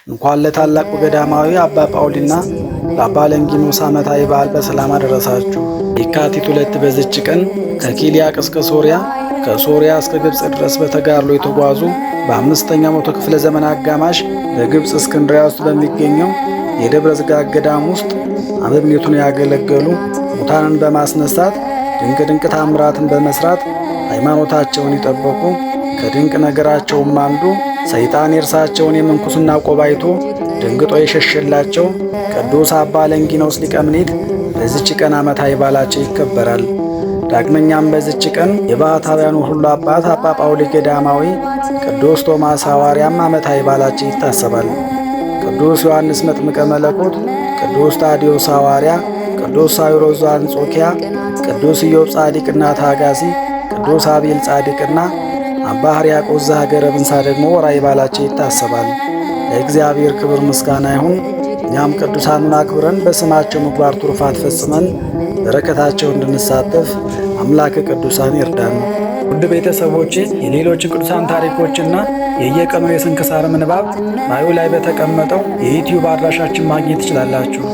እንኳን ለታላቁ ገዳማዊ አባ ጳውሊና ለአባ ለንጊኖስ ዓመታዊ በዓል በሰላም አደረሳችሁ። የካቲት 2 በዚች ቀን ከኪልያቅ እስከ ሶርያ ከሶርያ እስከ ግብፅ ድረስ በተጋድሎ የተጓዙ በ5ኛው መቶ ክፍለ ዘመን አጋማሽ በግብፅ እስክንድርያ ውስጥ በሚገኘው የደብረ ዝጋግ ገዳም ውስጥ አበምኔቱን ያገለገሉ ሙታንን በማስነሳት ድንቅ ታምራትን በመስራት ሃይማኖታቸውን ይጠበቁ። ከድንቅ ነገራቸውም አንዱ ሰይጣን የእርሳቸውን የምንኩስና ቆብ አይቶ ደንግጦ የሸሸላቸው ቅዱስ አባ ለንጊኖስ ሊቀ ምኔት በዚች ቀን ዓመታዊ በዓላቸው ይከበራል። ዳግመኛም በዚች ቀን የባሕታውያኑ ሁሉ አባት አባ ጳውሊ ገዳማዊ፣ ቅዱስ ቶማስ ሐዋርያም ዓመታዊ በዓላቸው ይታሰባል። ቅዱስ ዮሐንስ መጥምቀ መለኮት፣ ቅዱስ ታዲዮስ ሐዋርያ፣ ቅዱስ ሳዊሮስ ዘአንጾኪያ፣ ቅዱስ ኢዮብ ጻድቅና ታጋሲ፣ ቅዱስ አቤል ጻድቅና አባ ሕርያቆስ ዘሀገረ ብንሳ ደግሞ ወርኃዊ በዓላቸው ይታሰባል። ለእግዚአብሔር ክብር ምስጋና ይሁን። እኛም ቅዱሳኑን አክብረን በስማቸው ምግባር ትሩፋት ፈጽመን በረከታቸው እንድንሳተፍ አምላከ ቅዱሳን ይርዳን። ውድ ቤተሰቦቼ የሌሎች ቅዱሳን ታሪኮችና የየቀኑ የስንክሳር ምንባብ ባዩ ላይ በተቀመጠው የዩቲዩብ አድራሻችን ማግኘት ትችላላችሁ።